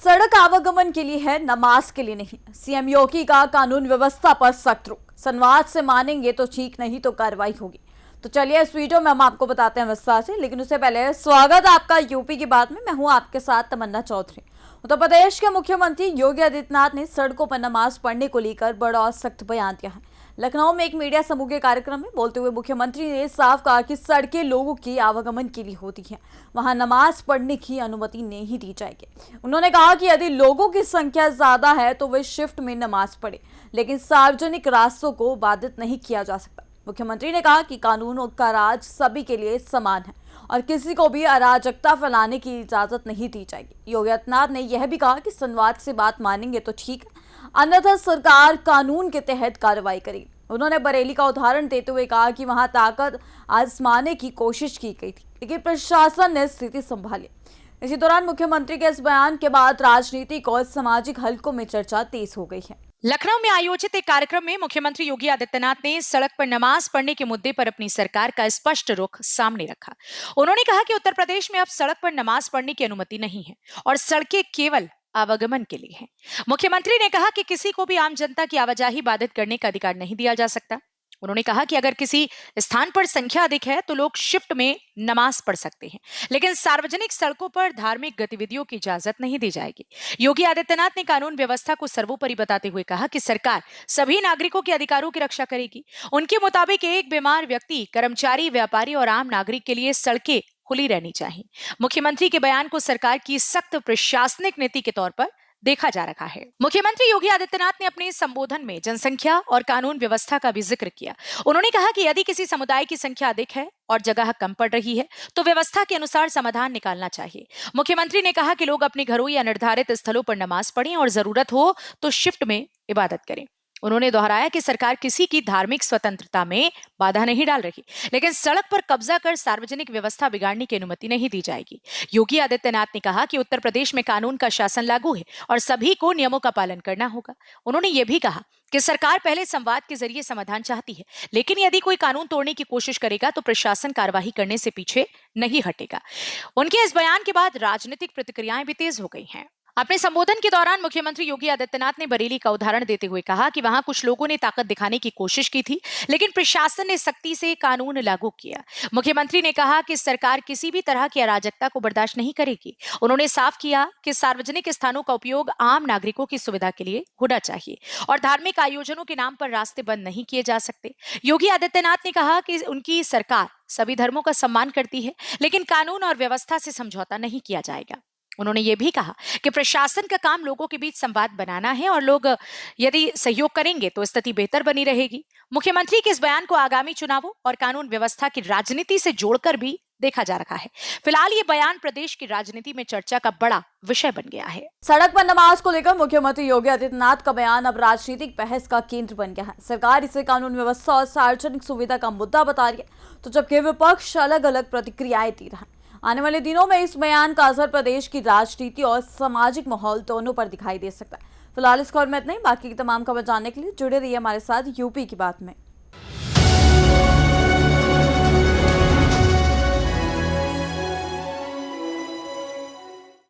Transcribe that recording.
सड़क आवागमन के लिए है, नमाज के लिए नहीं। सीएम योगी का कानून व्यवस्था पर सख्त रुख। संवाद से मानेंगे तो ठीक, नहीं तो कार्रवाई होगी। तो चलिए इस वीडियो में हम आपको बताते हैं विस्तार से, लेकिन उससे पहले स्वागत है आपका यूपी की बात में। मैं हूं आपके साथ तमन्ना चौधरी। उत्तर प्रदेश के मुख्यमंत्री योगी आदित्यनाथ ने सड़कों पर नमाज पढ़ने को लेकर बड़ा और सख्त बयान दिया है। लखनऊ में एक मीडिया समूह के कार्यक्रम में बोलते हुए मुख्यमंत्री ने साफ कहा कि सड़कें लोगों के आवागमन के लिए होती हैं, वहां नमाज पढ़ने की अनुमति नहीं दी जाएगी। उन्होंने कहा कि यदि लोगों की संख्या ज्यादा है तो वे शिफ्ट में नमाज पढ़े, लेकिन सार्वजनिक रास्तों को बाधित नहीं किया जा सकता। मुख्यमंत्री ने कहा कि कानून का राज सभी के लिए समान है और किसी को भी अराजकता फैलाने की इजाजत नहीं दी जाएगी। योगी आदित्यनाथ ने यह भी कहा कि संवाद से बात मानेंगे तो ठीक है, अन्यथा सरकार कानून के तहत कार्रवाई करेगी। उन्होंने बरेली का उदाहरण देते हुए कहा कि वहां ताकत आजमाने की कोशिश की गई थी, लेकिन प्रशासन ने स्थिति संभाली। इसी दौरान मुख्यमंत्री के इस बयान के बाद राजनीतिक और सामाजिक हलकों में चर्चा तेज हो गई है। लखनऊ में आयोजित एक कार्यक्रम में मुख्यमंत्री योगी आदित्यनाथ ने सड़क पर नमाज पढ़ने के मुद्दे पर अपनी सरकार का स्पष्ट रुख सामने रखा। उन्होंने कहा कि उत्तर प्रदेश में अब सड़क पर नमाज पढ़ने की अनुमति नहीं है और सड़कें केवल आवागमन के लिए हैं। मुख्यमंत्री ने कहा कि किसी को भी आम जनता की आवाजाही बाधित करने का अधिकार नहीं दिया जा सकता। उन्होंने कहा कि अगर किसी स्थान पर संख्या अधिक है तो लोग शिफ्ट में नमाज पढ़ सकते हैं, लेकिन सार्वजनिक सड़कों पर धार्मिक गतिविधियों की इजाजत नहीं दी जाएगी। योगी आदित्यनाथ ने कानून व्यवस्था को सर्वोपरि बताते हुए कहा कि सरकार सभी नागरिकों के अधिकारों की रक्षा करेगी। उनके मुताबिक एक बीमार व्यक्ति, कर्मचारी, व्यापारी और आम नागरिक के लिए सड़कें खुली रहनी चाहिए। मुख्यमंत्री के बयान को सरकार की सख्त प्रशासनिक नीति के तौर पर देखा जा रहा है। मुख्यमंत्री योगी आदित्यनाथ ने अपने संबोधन में जनसंख्या और कानून व्यवस्था का भी जिक्र किया। उन्होंने कहा कि यदि किसी समुदाय की संख्या अधिक है और जगह कम पड़ रही है तो व्यवस्था के अनुसार समाधान निकालना चाहिए। मुख्यमंत्री ने कहा कि लोग अपने घरों या निर्धारित स्थलों पर नमाज पढ़ें और जरूरत हो तो शिफ्ट में इबादत करें। उन्होंने दोहराया कि सरकार किसी की धार्मिक स्वतंत्रता में बाधा नहीं डाल रही, लेकिन सड़क पर कब्जा कर सार्वजनिक व्यवस्था बिगाड़ने की अनुमति नहीं दी जाएगी। योगी आदित्यनाथ ने कहा कि उत्तर प्रदेश में कानून का शासन लागू है और सभी को नियमों का पालन करना होगा। उन्होंने ये भी कहा कि सरकार पहले संवाद के जरिए समाधान चाहती है, लेकिन यदि कोई कानून तोड़ने की कोशिश करेगा तो प्रशासन कार्रवाई करने से पीछे नहीं हटेगा। उनके इस बयान के बाद राजनीतिक प्रतिक्रियाएं भी तेज हो गई हैं। अपने संबोधन के दौरान मुख्यमंत्री योगी आदित्यनाथ ने बरेली का उदाहरण देते हुए कहा कि वहां कुछ लोगों ने ताकत दिखाने की कोशिश की थी, लेकिन प्रशासन ने सख्ती से कानून लागू किया। मुख्यमंत्री ने कहा कि सरकार किसी भी तरह की अराजकता को बर्दाश्त नहीं करेगी। उन्होंने साफ किया कि सार्वजनिक स्थानों का उपयोग आम नागरिकों की सुविधा के लिए होना चाहिए और धार्मिक आयोजनों के नाम पर रास्ते बंद नहीं किए जा सकते। योगी आदित्यनाथ ने कहा कि उनकी सरकार सभी धर्मों का सम्मान करती है, लेकिन कानून और व्यवस्था से समझौता नहीं किया जाएगा। उन्होंने ये भी कहा कि प्रशासन का काम लोगों के बीच संवाद बनाना है और लोग यदि सहयोग करेंगे तो स्थिति बेहतर बनी रहेगी। मुख्यमंत्री के इस बयान को आगामी चुनावों और कानून व्यवस्था की राजनीति से जोड़कर भी देखा जा रहा है। फिलहाल ये बयान प्रदेश की राजनीति में चर्चा का बड़ा विषय बन गया है। सड़क पर नमाज को लेकर मुख्यमंत्री योगी आदित्यनाथ का बयान अब राजनीतिक बहस का केंद्र बन गया है। सरकार इसे कानून व्यवस्था और सार्वजनिक सुविधा का मुद्दा बता रही है, तो जबकि विपक्ष अलग अलग प्रतिक्रियाएं दे रहा है। आने वाले दिनों में इस बयान का असर प्रदेश की राजनीति और सामाजिक माहौल दोनों पर दिखाई दे सकता है। फिलहाल इस खबर में इतना ही। बाकी की तमाम खबर जानने के लिए जुड़े रहिए हमारे साथ यूपी की बात में।